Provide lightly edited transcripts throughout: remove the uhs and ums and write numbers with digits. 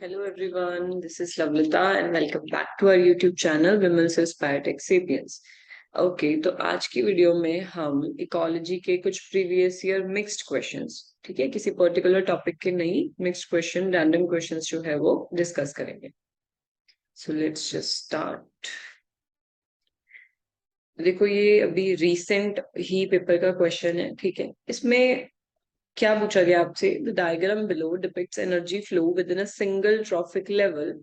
Hello everyone, this is Lavlita and welcome back to our YouTube channel Vimal Says Biotech Sapiens। Okay, तो आज की video में हम ecology के कुछ प्रीवियस ईयर मिक्स्ड क्वेश्चंस, ठीक है, किसी पर्टिकुलर टॉपिक के नहीं, मिक्स्ड क्वेश्चन, रैंडम क्वेश्चंस जो है वो डिस्कस करेंगे। So let's just start. देखो, ये अभी रिसेंट ही पेपर का क्वेश्चन है, ठीक है। इसमें क्या पूछा गया आपसे? The diagram below depicts energy flow within a single trophic level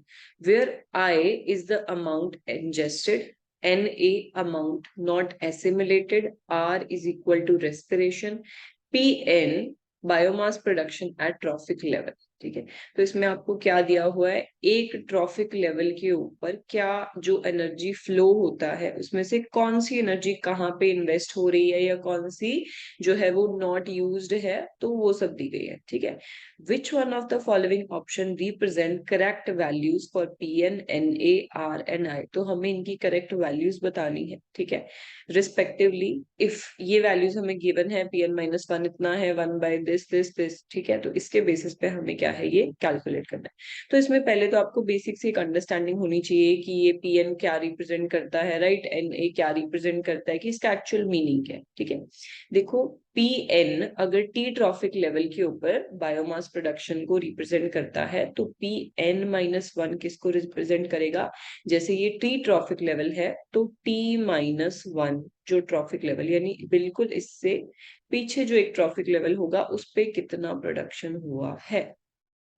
where I is the amount ingested, N A amount not assimilated, R is equal to respiration, P N biomass production at trophic level. ठीक है, तो इसमें आपको क्या दिया हुआ है? एक ट्रॉफिक लेवल के ऊपर क्या जो एनर्जी फ्लो होता है उसमें से कौन सी एनर्जी कहाँ पे इन्वेस्ट हो रही है या कौन सी जो है वो नॉट यूज्ड है, तो वो सब दी गई है। ठीक है, which one of the following option represent correct values for P N N A R N I. तो हमें इनकी करेक्ट वैल्यूज बतानी है, ठीक है, रिस्पेक्टिवली। इफ ये वैल्यूज हमें गिवन है, पी एन माइनस वन इतना है, one by this this this, ठीक है, तो इसके बेसिस पे हमें क्या है, ये कैलकुलेट करना है। तो इसमें पहले तो आपको बेसिक से एक अंडरस्टैंडिंग होनी चाहिए कि ये पी एन क्या रिप्रेजेंट करता है, राइट, एन ए क्या रिप्रेजेंट करता है, कि इसका एक्चुअल मीनिंग क्या है। ठीक है, देखो, पी एन अगर टी ट्रॉफिक लेवल के ऊपर बायोमास प्रोडक्शन को रिप्रेजेंट करता है, तो पी एन माइनस वन किसको रिप्रेजेंट करेगा? जैसे ये टी ट्रॉफिक लेवल है तो टी माइनस वन जो ट्रॉफिक लेवल, यानी बिल्कुल इससे पीछे जो एक ट्रॉफिक लेवल होगा उस पे कितना प्रोडक्शन हुआ है,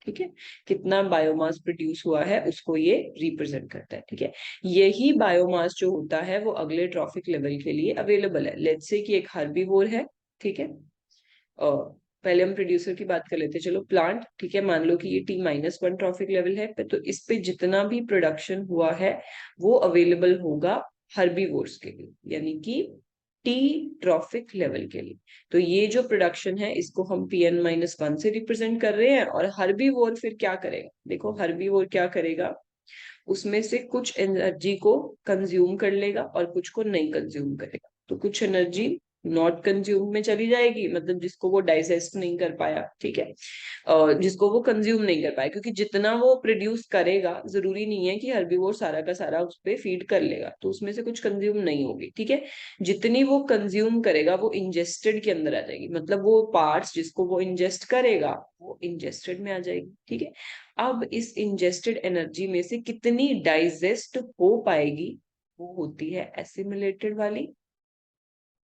ठीक है, कितना बायोमास प्रोड्यूस हुआ है, उसको ये रिप्रेजेंट करता है। ठीक है, यही बायोमास जो होता है वो अगले ट्रॉफिक लेवल के लिए अवेलेबल है। लेट्स से कि एक हर्बीवोर है, ठीक है, और पहले हम प्रोड्यूसर की बात कर लेते हैं, चलो प्लांट, ठीक है, मान लो कि ये T minus one trophic level है, तो इस पे जितना भी प्रोडक्शन हुआ है वो अवेलेबल होगा हर्बीवोर्स के लिए, यानी कि टी ट्रॉफिक लेवल के लिए। तो ये जो प्रोडक्शन है इसको हम पी एन माइनस वन से रिप्रेजेंट कर रहे हैं। और हर्बीवोर फिर क्या करेगा? देखो, हर्बीवोर क्या करेगा, उसमें से कुछ एनर्जी को कंज्यूम कर लेगा और कुछ को नहीं कंज्यूम करेगा। तो कुछ एनर्जी नॉट कंज्यूम में चली जाएगी, मतलब जिसको वो डाइजेस्ट नहीं कर पाया, ठीक है, जिसको वो कंज्यूम नहीं कर पाया, क्योंकि जितना वो प्रोड्यूस करेगा जरूरी नहीं है कि हर्बीवोर सारा का सारा उस पर फीड कर लेगा, तो उसमें से कुछ कंज्यूम नहीं होगी। ठीक है, जितनी वो कंज्यूम करेगा वो इंजेस्टेड के अंदर आ जाएगी, मतलब वो पार्ट्स जिसको वो इंजेस्ट करेगा वो इंजेस्टेड में आ जाएगी। ठीक है, अब इस इंजेस्टेड एनर्जी में से कितनी डाइजेस्ट हो पाएगी, वो होती है एसिमिलेटेड वाली,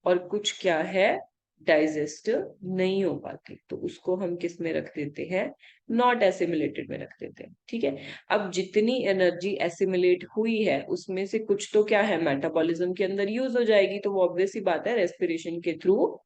और कुछ क्या है, डाइजेस्ट नहीं हो पाती, तो उसको हम किस में रख देते हैं, नॉट एसिमिलेटेड में रख देते हैं। ठीक है, अब जितनी एनर्जी एसिमिलेट हुई है उसमें से कुछ तो क्या है, मेटाबॉलिज्म के अंदर यूज हो जाएगी, तो वो ऑब्वियस सी बात है रेस्पिरेशन के थ्रू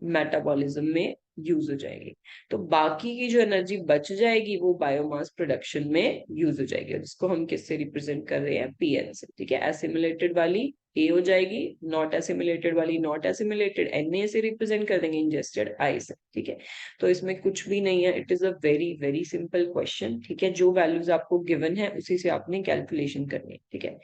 मेटाबॉलिज्म में यूज हो जाएगी। तो बाकी की जो एनर्जी बच जाएगी वो बायोमास प्रोडक्शन में यूज हो जाएगी, और जिसको हम किससे रिप्रेजेंट कर रहे हैं, पीएन से। ठीक है, एसिमिलेटेड वाली ए हो जाएगी, नॉट एसिमिलेटेड वाली नॉट एसिमिलेटेड एन ए से रिप्रेजेंट कर देंगे, इंजेस्टेड आई से। ठीक है, तो इसमें कुछ भी नहीं है, it is a very very simple question. ठीक है, जो वैल्यूज आपको गिवन है उसी से आपने कैलकुलेशन करनी है। ठीक है,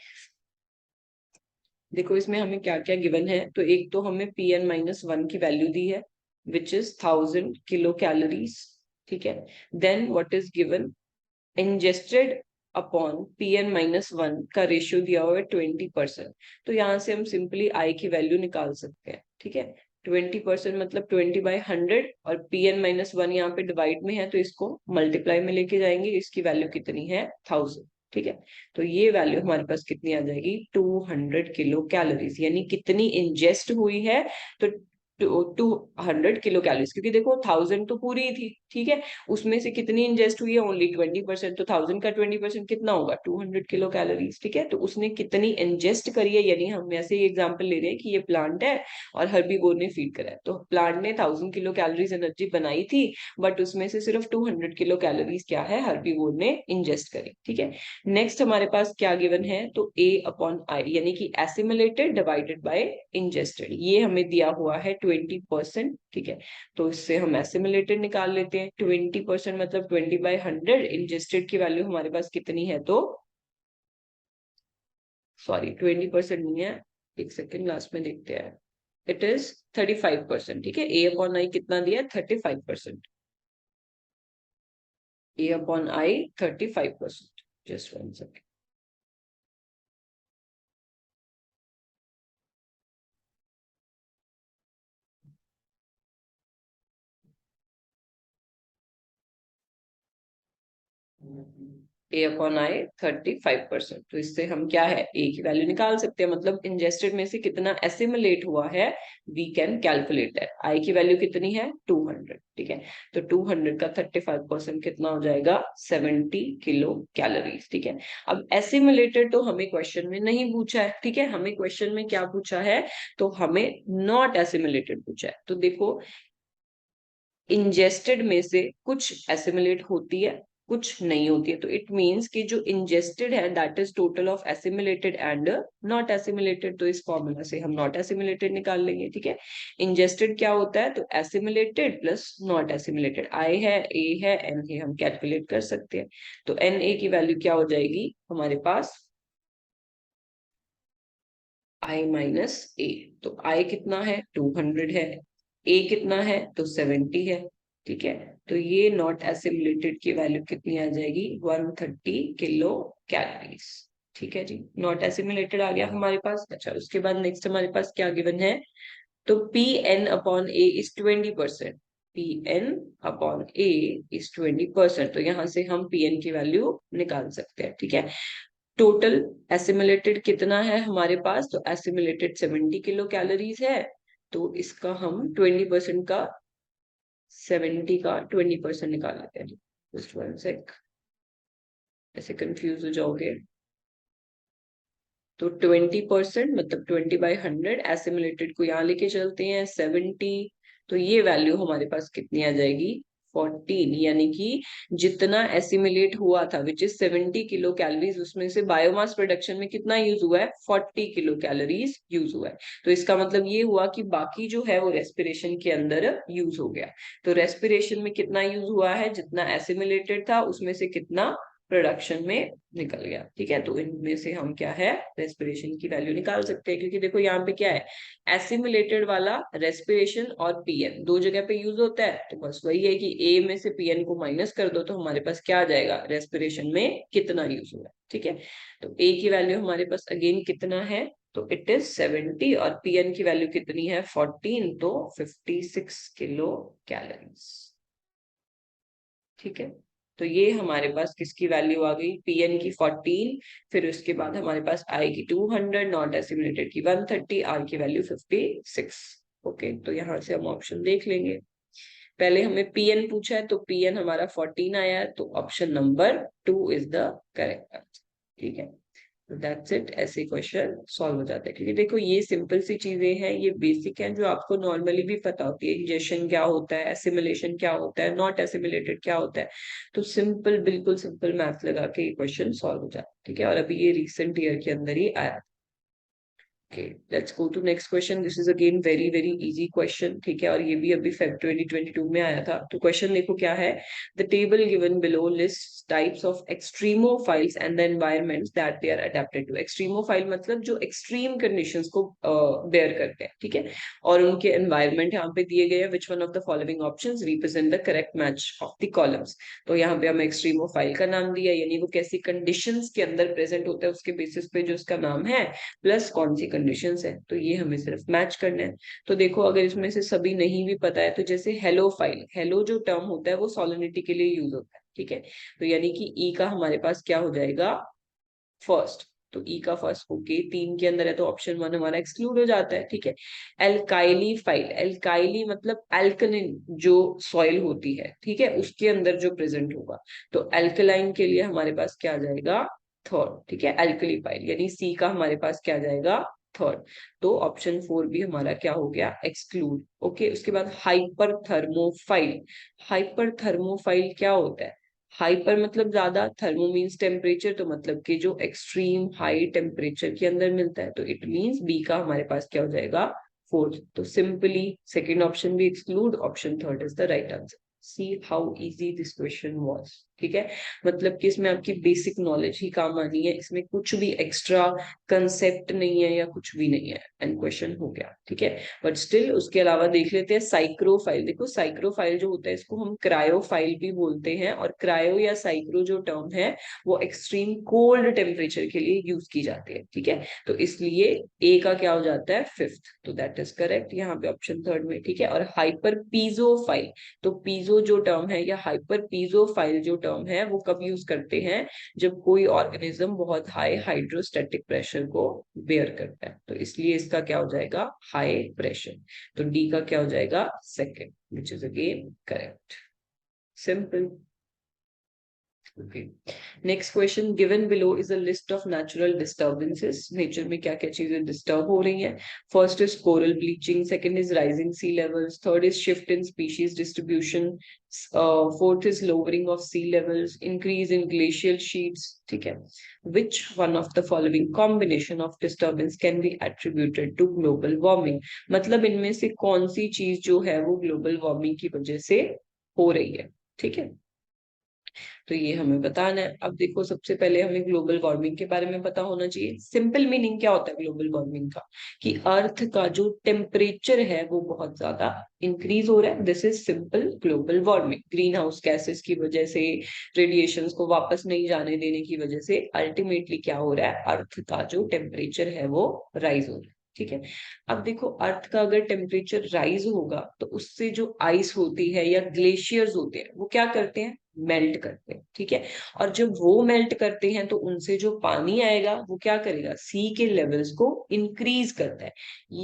देखो इसमें हमें क्या क्या गिवन है, तो एक तो हमें पी एन माइनस वन की वैल्यू दी है विच इज 1000 किलो कैलोरीज। ठीक है, then what is given, ingested upon P N minus one का रेशियो दिया हुआ है 20%। तो यहाँ से हम सिंपली आई की वैल्यू निकाल सकते हैं। ठीक है, 20% मतलब 20/100, और पी एन माइनस वन यहाँ पे डिवाइड में है तो इसको मल्टीप्लाई में लेके जाएंगे, इसकी वैल्यू कितनी है, 1000। ठीक है, तो ये वैल्यू हमारे पास कितनी आ जाएगी, 200 किलो कैलोरीज, यानी कितनी इंजेस्ट हुई है, तो 200 किलो कैलोरीज, क्योंकि देखो 1000 तो पूरी ही थी, ठीक है, उसमें से कितनी इंजेस्ट हुई है, ओनली 20%, तो 1000 का 20% कितना होगा, 200 किलो कैलोरीज। ठीक है, तो उसने कितनी इंजेस्ट करी है, यानी हम ऐसे ही एग्जांपल ले रहे हैं कि ये प्लांट है और हर्बीवोर ने फीड करा है, तो प्लांट ने 1000 किलो कैलोरीज एनर्जी बनाई थी, बट उसमें से सिर्फ 200 किलो कैलोरीज क्या है, हर्बीवोर ने इंजेस्ट करी। ठीक है, नेक्स्ट हमारे पास क्या गिवन है, तो ए अपॉन आई, यानी कि एसिमिलेटेड डिवाइडेड बाय इंजेस्टेड, ये हमें दिया हुआ है 20%। ठीक है, तो इससे हम एसिमिलेटेड निकाल लेते हैं, 20% मतलब 20/100, इंजेस्टेड की वैल्यू हमारे पास कितनी है, तो सॉरी 20% नहीं है, एक सेकेंड लास्ट में देखते हैं, इट इज 35%। ठीक है, ए अपॉन आई कितना दिया है, 35%। A upon I 35%. Just 1 second. A upon I 35%। तो इससे हम क्या है, ए की वैल्यू निकाल सकते हैं, मतलब इंजेस्टेड में से कितना एसिमुलेट हुआ है, वी कैन कैलकुलेट दैट। आई की वैल्यू कितनी है, 200, ठीक है। तो 200 का 35% कितना हो जाएगा, 70 किलो कैलोरीज, ठीक है। अब एसिमुलेटेड तो हमें क्वेश्चन में नहीं पूछा है, ठीक है, हमें क्वेश्चन में क्या पूछा है, तो हमें नॉट एसिमुलेटेड पूछा है। तो देखो, इंजेस्टेड में से कुछ एसिमुलेट होती है, कुछ नहीं होती है। तो इट मींस कि जो इंजेस्टेड है that is total of assimilated and not assimilated. तो इस फॉर्मूला से हम नॉट एसिमुलेटेड निकाल लेंगे, ठीक है। इंजेस्टेड क्या होता है, तो एसिमुलेटेड प्लस नॉट एसिमुलेटेड, आई है, ए है, एन है, हम कैलकुलेट कर सकते हैं। तो एन ए की वैल्यू क्या हो जाएगी हमारे पास, आई माइनस ए। तो आई कितना है, 200 है, ए कितना है, तो 70 है, ठीक है। तो ये नॉट एसिमुलेटेड की वैल्यू कितनी आ जाएगी, 130 किलो कैलोरीज, ठीक है जी। नॉट एसिमुलेटेड आ गया हमारे पास। अच्छा, उसके बाद नेक्स्ट हमारे पास क्या गिवन है, तो P N upon A is 20%। P N upon A is 20%। तो यहाँ से हम पी एन की वैल्यू निकाल सकते हैं, ठीक है। टोटल एसिमुलेटेड कितना है हमारे पास, तो एसिमुलेटेड 70 किलो कैलोरीज है। तो इसका हम 20% का, 70 का 20% निकाल लेते हैं। जस्ट 1 सेक, ऐसे कंफ्यूज हो जाओगे। तो 20% मतलब 20/100, एसिमुलेटेड को यहाँ लेके चलते हैं 70। तो ये वैल्यू हमारे पास कितनी आ जाएगी, 14। यानी कि जितना एसिमुलेट हुआ था विच इज 70 किलो कैलोरीज, उसमें से बायोमास प्रोडक्शन में कितना यूज हुआ है, 40 किलो कैलोरीज यूज हुआ है। तो इसका मतलब ये हुआ कि बाकी जो है वो रेस्पिरेशन के अंदर यूज हो गया। तो रेस्पिरेशन में कितना यूज हुआ है, जितना एसिमुलेटेड था उसमें से कितना प्रोडक्शन में निकल गया, ठीक है। तो इनमें से हम क्या है, रेस्पिरेशन की वैल्यू निकाल सकते हैं, क्योंकि देखो यहाँ पे क्या है, एसिमुलेटेड वाला रेस्पिरेशन और पीएन दो जगह पे यूज होता है। तो बस वही है कि ए में से पीएन को माइनस कर दो तो हमारे पास क्या आ जाएगा, रेस्पिरेशन में कितना यूज हुआ है, ठीक है। तो ए की वैल्यू हमारे पास अगेन कितना है, तो इट इज 70 और पीएन की वैल्यू कितनी है, 14, तो 56 किलो कैलोरीज, ठीक है। तो ये हमारे पास किसकी वैल्यू आ गई, पीएन की 14, फिर उसके बाद हमारे पास आई की 200, नॉट एसिमुलेटेड की 130, आर की वैल्यू 56। ओके, तो यहाँ से हम ऑप्शन देख लेंगे। पहले हमें पीएन पूछा है, तो पीएन हमारा 14 आया है, तो option number 2 is the correct answer, ठीक है। दैट्स इट, ऐसे क्वेश्चन सॉल्व हो जाते हैं। क्योंकि देखो ये सिंपल सी चीजें हैं, ये बेसिक हैं जो आपको नॉर्मली भी पता होती है। इंजेक्शन क्या होता है, एसिमुलेशन क्या होता है, नॉट एसिमुलेटेड क्या होता है। तो सिंपल, बिल्कुल सिंपल मैथ लगा के ये क्वेश्चन सॉल्व हो जाता है, ठीक है। और अभी ये रिसेंट ईयर के अंदर ही आया। Okay, let's go to next question. This is again very very easy question, ठीक है। और ये भी अभी Feb 2022 में आया था। तो क्वेश्चन देखो क्या है, the table given below lists types of extremophiles and the environments that they are adapted to. extremophile मतलब जो extreme conditions को bear करते हैं, ठीक है। और उनके environment यहाँ पे दिए गए हैं, which one of the following options represent the correct match of the columns. तो यहाँ पे हमें extremophile का नाम दिया, यानी वो कैसी conditions के अंदर present होता है उसके बेसिस पे जो उसका नाम है, प्लस कौन सी कंडीशंस है। तो ये हमें सिर्फ मैच करना है। तो देखो, अगर इसमें से सभी नहीं भी पता है, तो जैसे हेलो फाइल, हेलो जो टर्म होता है वो सॉलिनिटी के लिए यूज होता है, ठीक है। तो यानी कि ई का हमारे पास क्या हो जाएगा, फर्स्ट। तो ई का फर्स्ट होके 3 के अंदर है, तो ऑप्शन 1 हमारा एक्सक्लूड हो जाता है, ठीक है। एल्काइली फाइल, एल्काइली मतलब एल्कलिन जो सॉइल होती है, ठीक है, उसके अंदर जो प्रेजेंट होगा। तो एल्कलाइन के लिए हमारे पास क्या आ जाएगा, थर्ड, ठीक है। एल्कली फाइल यानी सी का हमारे पास क्या आ जाएगा, थर्ड। तो ऑप्शन 4 भी हमारा क्या हो गया, एक्सक्लूड। ओके, उसके बाद हाइपर थर्मोफाइल, हाइपर थर्मोफाइल क्या होता है, हाइपर मतलब ज्यादा, थर्मो मीन्स टेम्परेचर, तो मतलब कि जो एक्सट्रीम हाई टेम्परेचर के अंदर मिलता है। तो इट मीन्स बी का हमारे पास क्या हो जाएगा, फोर्थ। तो सिंपली सेकेंड ऑप्शन भी exclude, option third is the right answer. See how easy this question was. ठीक है, मतलब कि इसमें आपकी बेसिक नॉलेज ही काम आनी है, इसमें कुछ भी एक्स्ट्रा कंसेप्ट नहीं है या कुछ भी नहीं है, एंड क्वेश्चन हो गया। ठीक है, बट स्टिल उसके अलावा देख लेते हैं साइक्रोफाइल। देखो साइक्रोफाइल जो होता है इसको हम क्रायोफाइल भी बोलते हैं, और क्रायो या साइक्रो जो टर्म है वो एक्सट्रीम कोल्ड टेम्परेचर के लिए यूज की जाती है। ठीक है, तो इसलिए ए का क्या हो जाता है, फिफ्थ, तो दैट इज करेक्ट यहाँ पे ऑप्शन थर्ड में। ठीक है, और हाइपर पीजोफाइल, तो पीजो जो टर्म है या हाइपर पीजोफाइल जो टर्म है वो कब यूज करते हैं, जब कोई ऑर्गेनिज्म बहुत हाई हाइड्रोस्टैटिक प्रेशर को बेयर करता है, तो इसलिए इसका क्या हो जाएगा, हाई प्रेशर। तो डी का क्या हो जाएगा, second, which is again correct. Simple. Okay. Next question, given below is a list of natural disturbances. Nature में क्या क्या चीजें disturb हो रही हैं? First is coral bleaching, second is rising sea levels, third is shift in species distribution, fourth is lowering of sea levels, increase in glacial sheets. ठीक है, which one of the following combination of disturbance can be attributed to global warming? मतलब इनमें से कौन सी चीज जो है वो global warming की वजह से हो रही है। ठीक है, तो ये हमें बताना है। अब देखो सबसे पहले हमें ग्लोबल वार्मिंग के बारे में पता होना चाहिए। सिंपल मीनिंग क्या होता है ग्लोबल वार्मिंग का, कि अर्थ का जो टेम्परेचर है वो बहुत ज्यादा इंक्रीज हो रहा है, this is simple global warming. Green house gases की वजह से, रेडिएशंस को वापस नहीं जाने देने की वजह से अल्टीमेटली क्या हो रहा है, अर्थ का जो टेम्परेचर है वो राइज हो रहा है। ठीक है, अब देखो अर्थ का अगर टेम्परेचर राइज होगा तो उससे जो आइस होती है या ग्लेशियर्स होते हैं वो क्या करते हैं, मेल्ट करते हैं। ठीक है, और जब वो मेल्ट करते हैं तो उनसे जो पानी आएगा वो क्या करेगा, सी के लेवल्स को इंक्रीज करता है।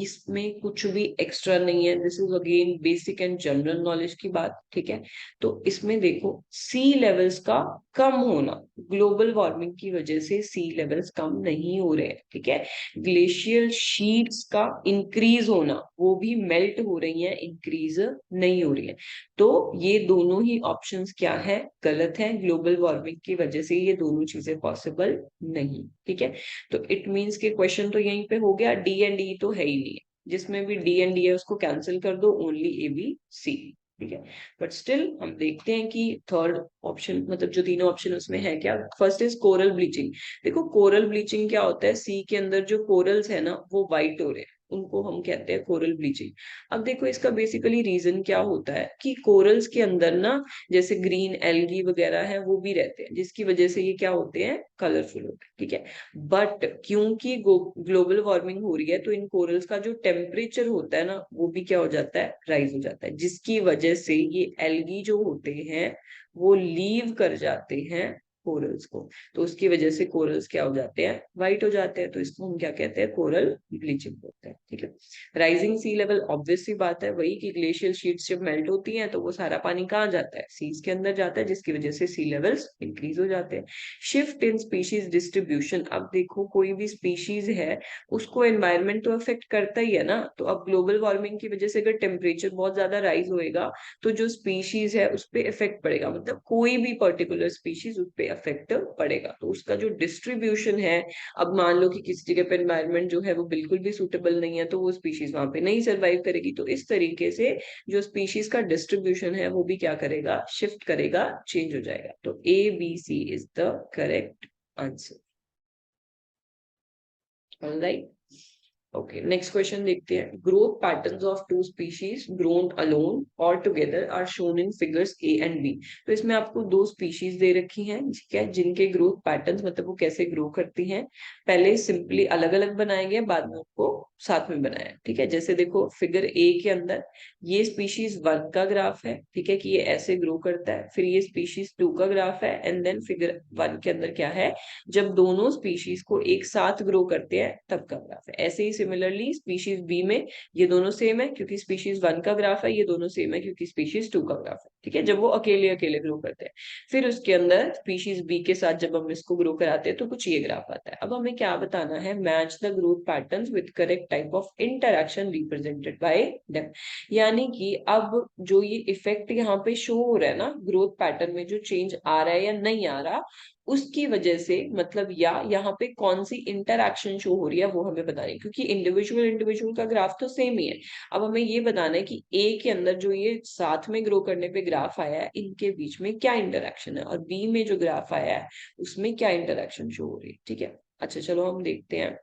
इसमें कुछ भी एक्स्ट्रा नहीं है, this is again basic and general knowledge की बात। ठीक है, तो इसमें देखो सी लेवल्स का कम होना, ग्लोबल वार्मिंग की वजह से सी लेवल्स कम नहीं हो रहे हैं। ठीक है, ग्लेशियल शीट्स का इंक्रीज होना, वो भी मेल्ट हो रही है, इंक्रीज नहीं हो रही है। तो ये दोनों ही ऑप्शंस क्या है, गलत है। ग्लोबल वार्मिंग की वजह से ये दोनों चीजें पॉसिबल नहीं। ठीक है, तो इट मींस के क्वेश्चन तो यहीं पे हो गया, डी एंड ई तो है ही नहीं, जिसमें भी डी एंड डी है उसको कैंसिल कर दो, ओनली ए बी सी। ठीक है, बट स्टिल हम देखते हैं कि थर्ड ऑप्शन, मतलब जो तीनों ऑप्शन उसमें है क्या। First is coral bleaching. देखो कोरल ब्लीचिंग क्या होता है, सी के अंदर जो कोरल्स है ना वो वाइट हो रहे हैं, उनको हम कहते हैं कोरल ब्लीचिंग। अब देखो इसका बेसिकली रीजन क्या होता है कि कोरल्स के अंदर ना जैसे ग्रीन एल्गी वगैरह है वो भी रहते हैं, जिसकी वजह से ये क्या होते हैं, कलरफुल होते हैं। ठीक है, बट क्योंकि ग्लोबल वार्मिंग हो रही है तो इन कोरल्स का जो टेम्परेचर होता है ना वो भी क्या हो जाता है, राइज हो जाता है, जिसकी वजह से ये एल्गी जो होते हैं वो लीव कर जाते हैं कोरल्स को, तो उसकी वजह से कोरल्स क्या हो जाते हैं, वाइट हो जाते हैं, तो इसको हम क्या कहते हैं, कोरल ब्लीचिंग होता है। ठीक है, राइजिंग सी लेवल ऑब्वियस सी बात है वही कि ग्लेशियल शीट्स जब मेल्ट होती हैं तो वो सारा पानी कहाँ जाता है, सीज के अंदर जाता है, जिसकी वजह से सी लेवल्स इंक्रीज हो जाते हैं। शिफ्ट इन स्पीशीज डिस्ट्रीब्यूशन, अब देखो कोई भी स्पीशीज है उसको एनवायरमेंट तो अफेक्ट करता ही है ना, तो अब ग्लोबल वार्मिंग की वजह से अगर टेम्परेचर बहुत ज्यादा राइज होएगा तो जो स्पीशीज है उस पर इफेक्ट पड़ेगा, मतलब कोई भी पर्टिकुलर स्पीशीज उस पर इफेक्ट पड़ेगा, तो उसका जो डिस्ट्रीब्यूशन है, अब मान लो कि किसी जगह पे एनवायरनमेंट जो है वो बिल्कुल भी सूटेबल नहीं है तो वो स्पीशीज वहां पे नहीं सर्वाइव करेगी, तो इस तरीके से जो स्पीशीज का डिस्ट्रीब्यूशन है वो भी क्या करेगा, शिफ्ट करेगा, चेंज हो जाएगा। तो A B C is the correct answer. Alright, okay next question देखते हैं। Growth patterns of two species grown alone और together are shown in figures A and B. तो इसमें आपको दो स्पीशीज दे रखी हैं, ठीक है, जिनके ग्रोथ पैटर्न्स मतलब वो कैसे ग्रो करती हैं, पहले सिंपली अलग अलग बनाए गए, बाद में उसको साथ में बनाया। ठीक है, जैसे देखो फिगर ए के अंदर ये स्पीशीज 1 का ग्राफ है, ठीक है, कि ये ऐसे ग्रो करता है, फिर ये स्पीशीज 2 का ग्राफ है, एंड देन फिगर 1 के अंदर क्या है, जब दोनों स्पीशीज को एक साथ ग्रो करते हैं तब का ग्राफ है। ऐसे ही सिमिलरली स्पीशीज बी में ये दोनों सेम है क्योंकि स्पीशीज 1 का ग्राफ है, ये दोनों सेम है क्योंकि स्पीशीज 2 का ग्राफ है। ठीक है, जब वो अकेले अकेले ग्रो करते हैं, फिर उसके अंदर स्पीशीज बी के साथ जब हम इसको ग्रो कराते हैं तो कुछ ये ग्राफ आता है। अब हमें क्या बताना है, match the growth patterns with correct type of interaction represented by them, यानी कि अब जो ये इफेक्ट यहाँ पे शो हो रहा है ना, ग्रोथ पैटर्न में जो चेंज आ रहा है या नहीं आ रहा, उसकी वजह से मतलब या यहाँ पे कौन सी इंटरैक्शन शो हो रही है वो हमें बतानी है, क्योंकि इंडिविजुअल इंडिविजुअल का ग्राफ तो सेम ही है। अब हमें ये बताना है कि ए के अंदर जो ये साथ में ग्रो करने पे ग्राफ आया है इनके बीच में क्या इंटरैक्शन है, और बी में जो ग्राफ आया है उसमें क्या इंटरैक्शन शो हो रही है। ठीक है, अच्छा चलो हम देखते हैं।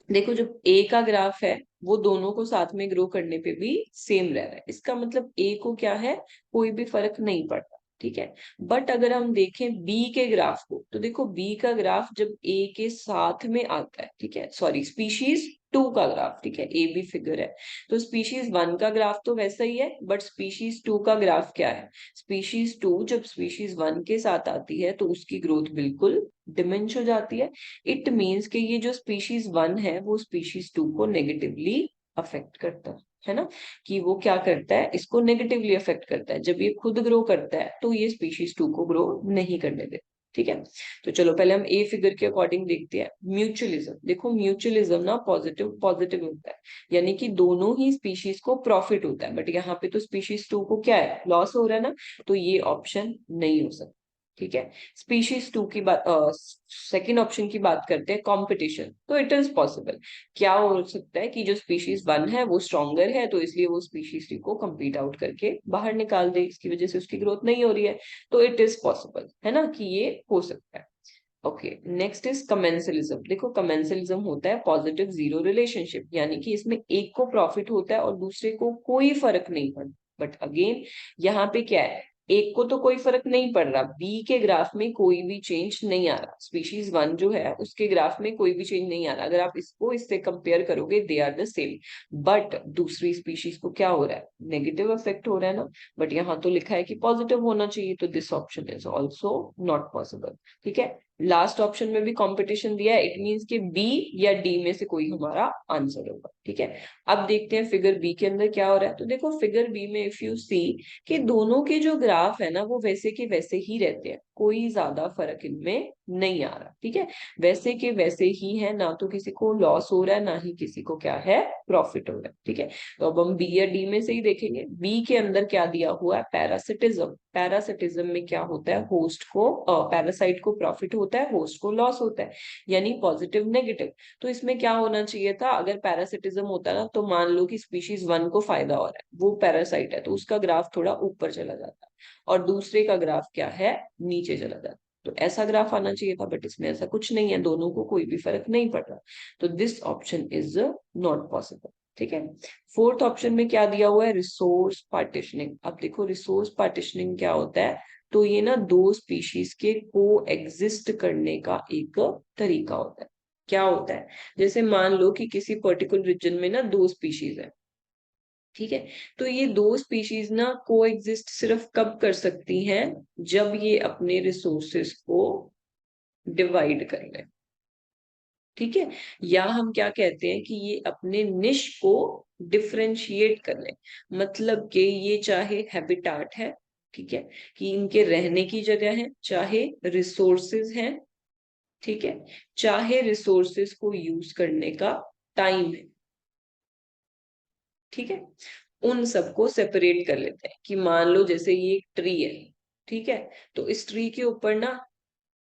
देखो जब ए का ग्राफ है वो दोनों को साथ में ग्रो करने पे भी सेम रह रहा है, इसका मतलब ए को क्या है, कोई भी फर्क नहीं पड़ता। ठीक है, बट अगर हम देखें बी के ग्राफ को, तो देखो बी का ग्राफ जब ए के साथ में आता है, ठीक है, सॉरी स्पीशीज टू का ग्राफ, ठीक है, ए बी फिगर है, तो स्पीशीज वन का ग्राफ तो वैसा ही है, बट स्पीशीज टू का ग्राफ क्या है, स्पीशीज टू जब स्पीशीज वन के साथ आती है तो उसकी ग्रोथ बिल्कुल डिमिनिश हो जाती है। इट मीन्स कि ये जो स्पीशीज वन है वो स्पीशीज टू को नेगेटिवली अफेक्ट करता है ना, कि वो क्या करता है, इसको नेगेटिवली अफेक्ट करता है। जब ये खुद ग्रो करता है तो ये स्पीशीज टू को ग्रो नहीं करने देता। ठीक है, तो चलो पहले हम ए फिगर के अकॉर्डिंग देखते हैं। म्यूचुअलिज्म, देखो म्यूचुअलिज्म ना पॉजिटिव पॉजिटिव होता है, यानी कि दोनों ही स्पीशीज को प्रॉफिट होता है, बट यहाँ पे तो स्पीशीज टू को क्या है, लॉस हो रहा है ना, तो ये ऑप्शन नहीं हो सकता। ठीक है, स्पीशीज टू की बात, सेकेंड ऑप्शन की बात करते हैं, कंपटीशन, तो इट इज पॉसिबल। क्या हो सकता है कि जो स्पीशीज वन है वो स्ट्रॉन्गर है, तो इसलिए वो स्पीशीज थ्री को compete आउट करके बाहर निकाल दे, इसकी वजह से उसकी ग्रोथ नहीं हो रही है, तो इट इज पॉसिबल है ना कि ये हो सकता है। Okay, next is commensalism. देखो कमेंसलिज्म होता है पॉजिटिव जीरो रिलेशनशिप, यानी कि इसमें एक को प्रॉफिट होता है और दूसरे को कोई फर्क नहीं पड़ता। बट अगेन यहाँ पे क्या है, एक को तो कोई फर्क नहीं पड़ रहा, बी के ग्राफ में कोई भी चेंज नहीं आ रहा, स्पीशीज वन जो है उसके ग्राफ में कोई भी चेंज नहीं आ रहा, अगर आप इसको इससे कंपेयर करोगे they are the same. But दूसरी स्पीशीज को क्या हो रहा है, नेगेटिव इफेक्ट हो रहा है ना, बट यहाँ तो लिखा है कि पॉजिटिव होना चाहिए, तो this option is also not possible. ठीक है, लास्ट ऑप्शन में भी कंपटीशन दिया है, इट मींस कि बी या डी में से कोई हमारा आंसर होगा। ठीक है, अब देखते हैं फिगर बी के अंदर क्या हो रहा है। तो देखो फिगर बी में इफ यू सी कि दोनों के जो ग्राफ है ना वो वैसे के वैसे ही रहते हैं, कोई ज्यादा फर्क इनमें नहीं आ रहा। ठीक है, वैसे के वैसे ही है, ना तो किसी को लॉस हो रहा है ना ही किसी को क्या है, प्रॉफिट हो रहा है। ठीक है, तो अब हम बी या डी में से ही देखेंगे। बी के अंदर क्या दिया हुआ है, पैरासिटिज्म। पैरासिटिज्म में क्या होता है, होस्ट को पैरासाइट को प्रॉफिट होता है, होस्ट को लॉस होता है, यानी पॉजिटिव नेगेटिव। तो इसमें क्या होना चाहिए था, अगर पैरासिटिज्म होता ना तो मान लो कि स्पीशीज वन को फायदा हो रहा है, वो पैरासाइट है, तो उसका ग्राफ थोड़ा ऊपर चला जाता और दूसरे का ग्राफ क्या है, नीचे चला जाता। तो ऐसा ग्राफ आना चाहिए था, बट इसमें ऐसा कुछ नहीं है, दोनों को कोई भी फर्क नहीं पड़ रहा, तो this option is not possible. ठीक है, फोर्थ ऑप्शन में क्या दिया हुआ है, रिसोर्स पार्टीशनिंग। अब देखो रिसोर्स पार्टीशनिंग क्या होता है, तो ये ना दो स्पीशीज के को एग्जिस्ट करने का एक तरीका होता है। क्या होता है, जैसे मान लो कि किसी पर्टिकुलर रीजन में ना दो स्पीशीज है, ठीक है, तो ये दो स्पीशीज ना को एग्जिस्ट सिर्फ कब कर सकती हैं, जब ये अपने रिसोर्सेस को डिवाइड कर लें। ठीक है, या हम क्या कहते हैं कि ये अपने निश को डिफरेंशिएट कर लें, मतलब कि ये चाहे हैबिटाट है, ठीक है, कि इनके रहने की जगह है, चाहे रिसोर्सेज हैं, ठीक है, चाहे रिसोर्सेज को यूज करने का टाइम है। ठीक है, उन सबको सेपरेट कर लेते हैं कि मान लो जैसे ये एक ट्री है, ठीक है, तो इस ट्री के ऊपर ना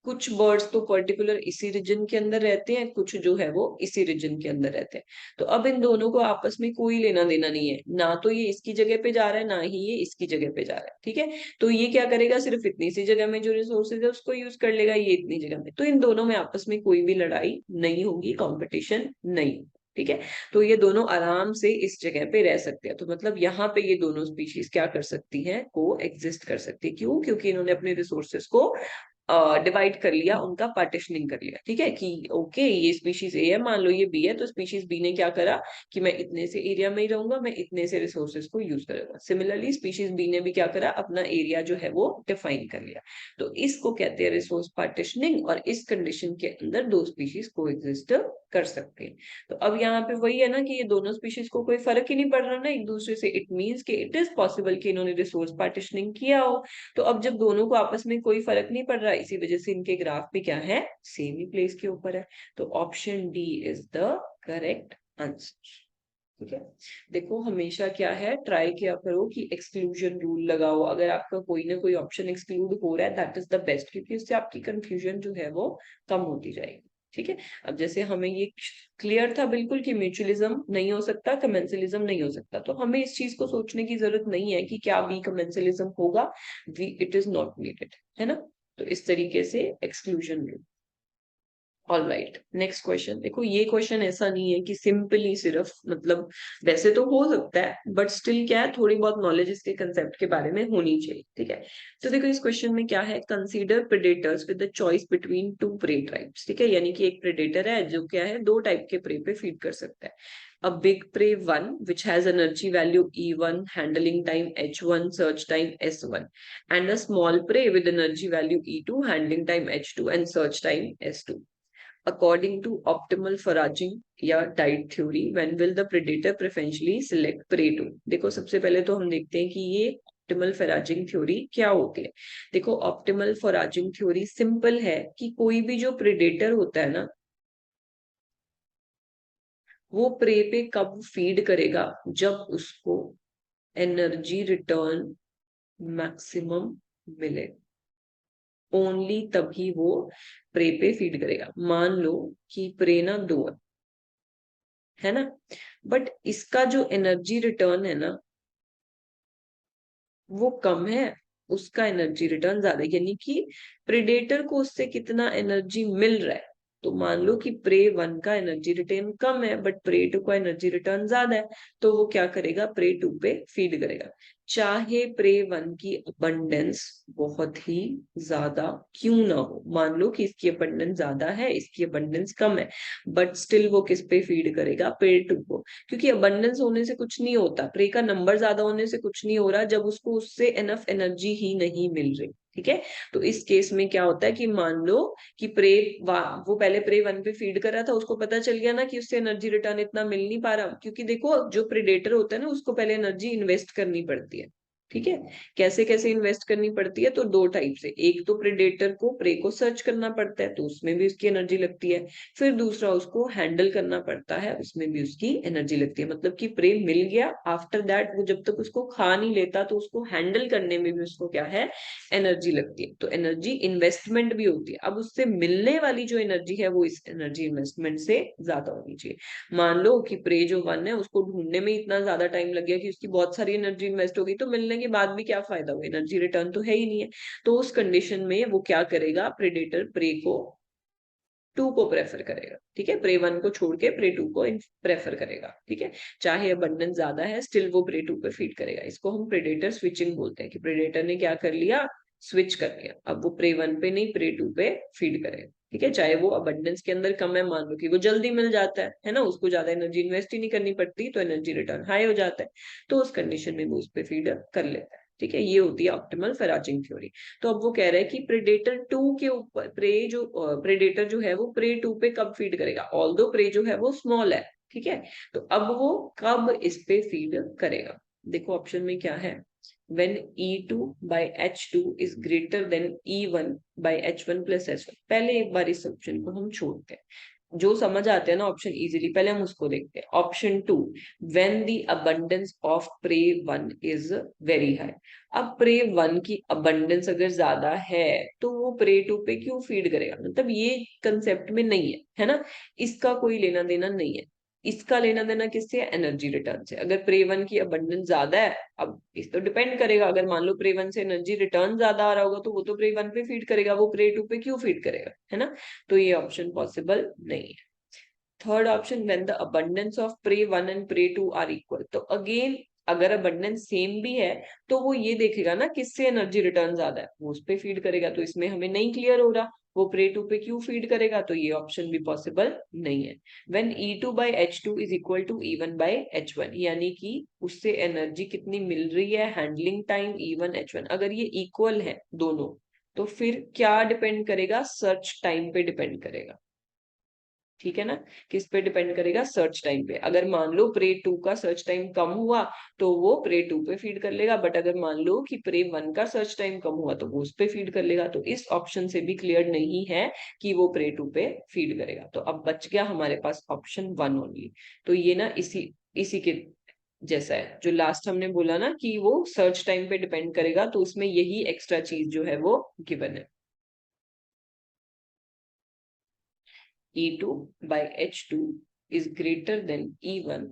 कुछ बर्ड्स तो पर्टिकुलर इसी रीजन के अंदर रहते हैं, कुछ जो है वो इसी रीजन के अंदर रहते हैं। तो अब इन दोनों को आपस में कोई लेना देना नहीं है, ना तो ये इसकी जगह पे जा रहा है ना ही ये इसकी जगह पे जा रहा है। ठीक है, तो ये क्या करेगा, सिर्फ इतनी सी जगह में जो रिसोर्सेज है उसको यूज कर लेगा, ये इतनी जगह में, तो इन दोनों में आपस में कोई भी लड़ाई नहीं होगी, कॉम्पिटिशन नहीं होगी। ठीक है, तो ये दोनों आराम से इस जगह पे रह सकते हैं, तो मतलब यहाँ पे ये दोनों स्पीशीज क्या कर सकती हैं, को एग्जिस्ट कर सकती है। क्यों, क्योंकि इन्होंने अपने रिसोर्सेज को डिवाइड कर लिया, उनका पार्टीशनिंग कर लिया। ठीक है, कि ओके ये स्पीशीज ए है, मान लो ये बी है, तो स्पीशीज बी ने क्या करा कि मैं इतने से एरिया में ही रहूंगा, मैं इतने से रिसोर्सेज को यूज करूंगा। सिमिलरली स्पीशीज बी ने भी क्या करा, अपना एरिया जो है वो डिफाइन कर लिया। तो इसको कहते हैं रिसोर्स पार्टीशनिंग, और इस कंडीशन के अंदर दो स्पीशीज को एग्जिस्ट कर सकते हैं। तो अब यहाँ पे वही है ना कि ये दोनों स्पीशीज को कोई फर्क ही नहीं पड़ रहा ना एक दूसरे से, इट मीन्स कि इट इज पॉसिबल कि इन्होंने रिसोर्स पार्टीशनिंग किया हो। तो अब जब दोनों को आपस में कोई फर्क नहीं पड़ रहा, इसी वजह से इनके ग्राफ भी क्या है, सेम ही प्लेस के ऊपर है। तो option D is the correct answer. ठीक है। देखो हमेशा क्या है, ट्राई किया करो कि एक्सक्लूजन रूल लगाओ, अगर आपका कोई ना कोई ऑप्शन एक्सक्लूड हो रहा है दैट इज द बेस्ट, क्योंकि उससे आपकी कंफ्यूजन जो है वो कम होती जाएगी। ठीक है। अब जैसे हमें ये क्लियर था बिल्कुल कि म्यूचुअलिज्म नहीं हो सकता, कमेंसलिज्म नहीं हो सकता, तो हमें इस चीज को सोचने की जरूरत नहीं है कि क्या वी कमेंसलिज्म होगा, we it is not needed, है ना। तो इस तरीके से exclusion rule. All right, next question. देखो ये क्वेश्चन ऐसा नहीं है कि सिंपली सिर्फ मतलब, वैसे तो हो सकता है बट स्टिल क्या है, थोड़ी बहुत नॉलेज इसके कंसेप्ट के बारे में होनी चाहिए। ठीक है। तो देखो इस क्वेश्चन में क्या है, consider predators with the choice between two prey types. ठीक है, यानी कि एक प्रेडेटर है जो क्या है दो टाइप के प्रे पे फीड कर सकता है। A big prey one which has energy value E1, handling time H1, search time S1, and a small prey with energy value E2, handling time H2 and search time S2. According to optimal foraging या diet theory, when will the predator preferentially select prey to? देखो सबसे पहले तो हम देखते हैं कि ये ऑप्टिमल फोराजिंग थ्योरी क्या होती है। देखो ऑप्टिमल फोराजिंग थ्योरी सिंपल है कि कोई भी जो प्रेडेटर होता है ना, वो प्रे पे कब फीड करेगा, जब उसको एनर्जी रिटर्न मैक्सिमम मिले, ओनली तभी वो प्रे पे फीड करेगा। मान लो कि प्रे ना दो है ना, बट इसका जो एनर्जी रिटर्न है ना वो कम है, उसका एनर्जी रिटर्न ज्यादा है, यानी कि प्रेडेटर को उससे कितना एनर्जी मिल रहा है। तो मान लो कि प्रे वन का एनर्जी रिटर्न कम है बट प्रे टू का एनर्जी रिटर्न ज्यादा है, तो वो क्या करेगा, प्रे टू पे फीड करेगा, चाहे प्रे वन की अबंडेंस बहुत ही ज्यादा क्यों ना हो। मान लो कि इसकी अबंडेंस ज्यादा है, इसकी अबंडेंस कम है, बट स्टिल वो किस पे फीड करेगा, प्रे टू को, क्योंकि अबंडेंस होने से कुछ नहीं होता, प्रे का नंबर ज्यादा होने से कुछ नहीं हो रहा, जब उसको उससे एनफ एनर्जी ही नहीं मिल रही। ठीक है। तो इस केस में क्या होता है कि मान लो कि वो पहले प्रे वन पे फीड कर रहा था, उसको पता चल गया ना कि उससे एनर्जी रिटर्न इतना मिल नहीं पा रहा, क्योंकि देखो जो प्रेडेटर होता है ना उसको पहले एनर्जी इन्वेस्ट करनी पड़ती है। ठीक है। कैसे कैसे इन्वेस्ट करनी पड़ती है, तो दो टाइप से, एक तो प्रेडेटर को प्रे को सर्च करना पड़ता है तो उसमें भी उसकी एनर्जी लगती है, फिर दूसरा उसको हैंडल करना पड़ता है, उसमें भी उसकी एनर्जी लगती है। मतलब कि प्रे मिल गया, आफ्टर दैट वो जब तक उसको खा नहीं लेता तो उसको हैंडल करने में भी उसको क्या है, एनर्जी लगती है। तो एनर्जी इन्वेस्टमेंट भी होती है, अब उससे मिलने वाली जो एनर्जी है वो इस एनर्जी इन्वेस्टमेंट से ज्यादा होनी चाहिए। मान लो कि प्रे जो वन है उसको ढूंढने में इतना ज्यादा टाइम लग गया कि उसकी बहुत सारी एनर्जी इन्वेस्ट हो गई, तो मिलने के बाद भी क्या फायदा हुआ, एनर्जी रिटर्न तो है ही नहीं है। तो उस कंडीशन में वो क्या करेगा, प्रेडेटर प्रे को टू को प्रेफर करेगा। ठीक है, प्रे वन को छोड़ के प्रे टू को प्रेफर करेगा। ठीक है, चाहे अबंडेंस ज्यादा है स्टिल वो प्रे टू पे फीड करेगा। इसको हम प्रेडेटर स्विचिंग बोलते हैं कि प्रेडेटर ने क्या कर लिया, स्विच कर लिया, अब वो प्रे वन पे नहीं प्रे टू पे फीड करेगा। ठीक है, चाहे वो अबंडेंस के अंदर कम है, मान लो कि वो जल्दी मिल जाता है ना, उसको ज्यादा एनर्जी इन्वेस्ट ही नहीं करनी पड़ती, तो एनर्जी रिटर्न हाई हो जाता है, तो उस कंडीशन में वो उस पर फीड कर लेता है। ठीक है, ये होती है ऑप्टिमल फेराचिंग थ्योरी। तो अब वो कह रहा है कि प्रेडेटर टू के ऊपर प्रेडेटर जो है वो प्रे टू पे कब फीड करेगा, ऑल दो प्रे जो है वो स्मॉल है। ठीक है, तो अब वो कब इस पे फीड करेगा। देखो ऑप्शन में क्या है, when E2 by H2 is greater than E1 by H1 plus S1। पहले एक बार इस ऑप्शन को हम छोड़ते हैं, जो समझ आते हैं ना ऑप्शन इजीली, पहले हम उसको देखते हैं। Option two, when the abundance of prey one is very high. अब प्रे वन की अबंडेंस अगर ज्यादा है तो वो प्रे टू पे क्यों फीड करेगा, मतलब ये कंसेप्ट में नहीं है ना, इसका कोई लेना देना नहीं है। इसका लेना देना किससे है, एनर्जी रिटर्न से। अगर प्रे वन की अबंडेंस ज्यादा है, अब इस तो डिपेंड करेगा, अगर मान लो प्रे वन से एनर्जी रिटर्न ज्यादा आ रहा होगा तो वो तो प्रे वन पे फीड करेगा, वो प्रे टू पे क्यों फीड करेगा, है ना। तो ये ऑप्शन पॉसिबल नहीं है। Third option, when the abundance of prey one and prey two are equal. तो अगेन अगर अबंडेंस सेम भी है तो वो ये देखेगा ना किससे एनर्जी रिटर्न ज्यादा है, वो उस पे फीड करेगा। तो इसमें हमें नहीं क्लियर हो रहा वो प्रे टू पे क्यों फीड करेगा, तो ये ऑप्शन भी पॉसिबल नहीं है। When E2 by H2 is equal to E1 by H1, यानी कि उससे एनर्जी कितनी मिल रही है, हैंडलिंग टाइम E1 H1, अगर ये इक्वल है दोनों, तो फिर क्या डिपेंड करेगा, सर्च टाइम पे डिपेंड करेगा। ठीक है ना, किस पे डिपेंड करेगा, सर्च टाइम पे। अगर मान लो प्रे 2 का सर्च टाइम कम हुआ तो वो प्रे 2 पे फीड कर लेगा, बट अगर मान लो कि प्रे 1 का सर्च टाइम कम हुआ तो वो उस पे फीड कर लेगा। तो इस ऑप्शन से भी क्लियर नहीं है कि वो प्रे 2 पे फीड करेगा। तो अब बच गया हमारे पास ऑप्शन 1 ओनली। तो ये ना इसी इसी के जैसा है जो लास्ट हमने बोला ना कि वो सर्च टाइम पे डिपेंड करेगा, तो उसमें यही एक्स्ट्रा चीज जो है वो गिवन है। E2 by H2 is greater than E1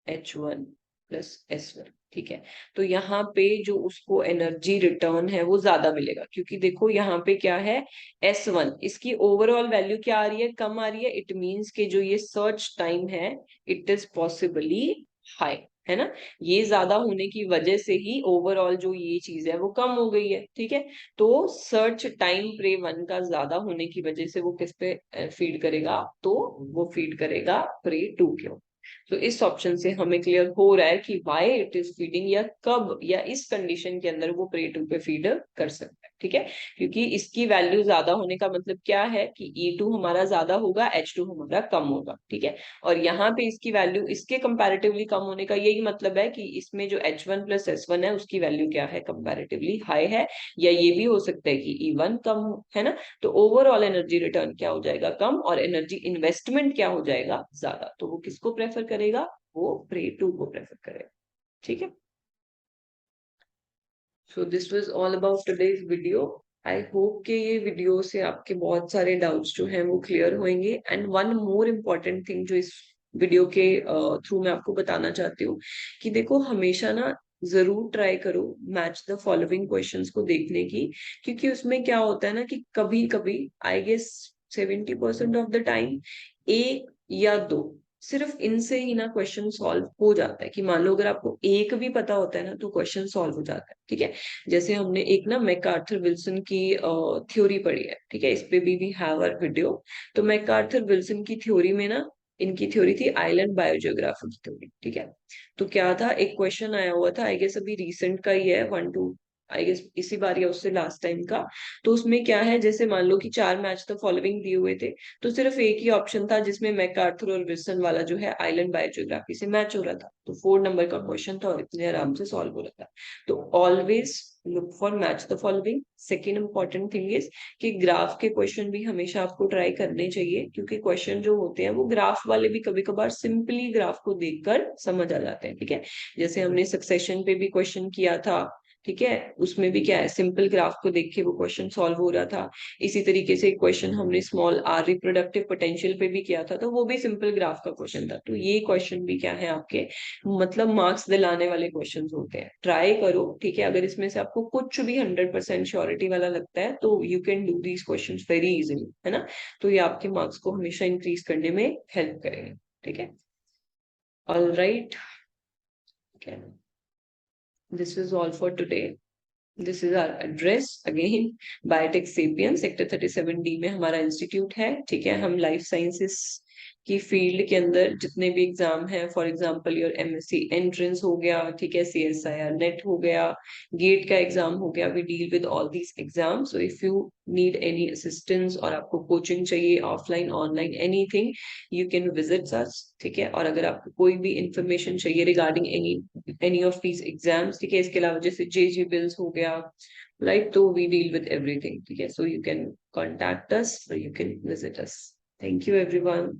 H1 plus S1। ठीक है, तो यहाँ पे जो उसको एनर्जी रिटर्न है वो ज्यादा मिलेगा, क्योंकि देखो यहाँ पे क्या है, S1 इसकी ओवरऑल वैल्यू क्या आ रही है, कम आ रही है। इट मीन्स कि जो ये सर्च टाइम है इट इज पॉसिबली हाई, है ना। ये ज्यादा होने की वजह से ही ओवरऑल जो ये चीज है वो कम हो गई है। ठीक है, तो सर्च टाइम प्रे 1 का ज्यादा होने की वजह से वो किस पे फीड करेगा, तो वो फीड करेगा प्रे 2 के ऊपर। तो इस ऑप्शन से हमें क्लियर हो रहा है कि वाई इट इज फीडिंग, या कब या इस कंडीशन के अंदर वो प्रे 2 पे फीड कर सकता है। ठीक है, क्योंकि इसकी वैल्यू ज्यादा होने का मतलब क्या है कि E2 हमारा ज्यादा होगा, H2 हमारा कम होगा। ठीक है, और यहाँ पे इसकी वैल्यू इसके कंपैरेटिवली कम होने का यही मतलब है कि इसमें जो H1 प्लस S1 है उसकी वैल्यू क्या है, कंपैरेटिवली हाई है। या ये भी हो सकता है कि E1 कम हो, है ना। तो ओवरऑल एनर्जी रिटर्न क्या हो जाएगा, कम, और एनर्जी इन्वेस्टमेंट क्या हो जाएगा, ज्यादा। तो वो किसको प्रेफर करेगा, वो प्रे 2 को प्रेफर करेगा। ठीक है, so this was all about today's video. I hope कि ये वीडियो से आपके बहुत सारे डाउट्स जो हैं वो क्लियर होंगे। And one more important thing जो इस वीडियो के थ्रू मैं आपको बताना चाहती हूँ कि देखो हमेशा ना जरूर ट्राई करो मैच द फॉलोइंग क्वेश्चंस को देखने की, क्योंकि उसमें क्या होता है ना कि कभी कभी I guess 70% of the time एक या दो, सिर्फ इनसे ही ना क्वेश्चन सॉल्व हो जाता है। कि मान लो अगर आपको एक भी पता होता है ना तो क्वेश्चन सॉल्व हो जाता है। ठीक है, जैसे हमने एक ना मैकार्थर विल्सन की थ्योरी पढ़ी है। ठीक है, इस पे भी वी हैव अ वीडियो। तो मैकार्थर विल्सन की थ्योरी में ना, इनकी थ्योरी थी आइलैंड बायोजियोग्राफी की थ्योरी। ठीक है, तो क्या था, एक क्वेश्चन आया हुआ था, आई गेस अभी रिसेंट का ही है, 1 2 आई गेस इसी बार या उससे लास्ट टाइम का। तो उसमें क्या है, जैसे मान लो कि 4 मैच द फॉलोइंग दिए हुए थे, तो सिर्फ एक ही ऑप्शन था जिसमें मैकार्थर और विल्सन वाला जो है आइलैंड बायोजियोग्राफी से मैच हो रहा था। तो 4 नंबर का क्वेश्चन था और इतने आराम से सॉल्व हो रहा था। तो always look for match the following. Second important thing is कि ग्राफ के क्वेश्चन भी हमेशा आपको ट्राई करने चाहिए, क्योंकि क्वेश्चन जो होते हैं वो ग्राफ वाले भी कभी कभार सिंपली ग्राफ को देखकर समझ आ जाते हैं। ठीक है, जैसे हमने सक्सेशन पे भी क्वेश्चन किया था। ठीक है, उसमें भी क्या है, सिंपल ग्राफ को देख के वो क्वेश्चन सॉल्व हो रहा था। इसी तरीके से एक क्वेश्चन हमने स्मॉल आर रिप्रोडक्टिव पोटेंशियल पे भी किया था, तो वो भी सिंपल ग्राफ का क्वेश्चन था। तो ये क्वेश्चन भी क्या है आपके, मतलब मार्क्स दिलाने वाले क्वेश्चन होते हैं। ट्राई करो। ठीक है, अगर इसमें से आपको कुछ भी 100% श्योरिटी वाला लगता है तो you can do these question very easily, है ना। तो ये आपके मार्क्स को हमेशा इंक्रीज करने में हेल्प करेंगे। ठीक है, all right, this is all for today. This is our address again, biotech sapien sector 37D में हमारा इंस्टीट्यूट है। ठीक है, हम लाइफ साइंसेस की फील्ड के अंदर जितने भी एग्जाम है, for example your MSc entrance हो गया, ठीक है, CSIR नेट हो गया, गेट का एग्जाम हो गया, we deal with all these exam. So if you need any assistance और आपको कोचिंग चाहिए offline online anything, you can visit us. ठीक है, और अगर आपको कोई भी इंफॉर्मेशन चाहिए regarding any of these exams, ठीक है, इसके अलावा जैसे JG बिल्स हो गया, राइट, तो वी डील विद एवरीथिंग। ठीक है, so you can contact us, you can visit us. Thank you everyone.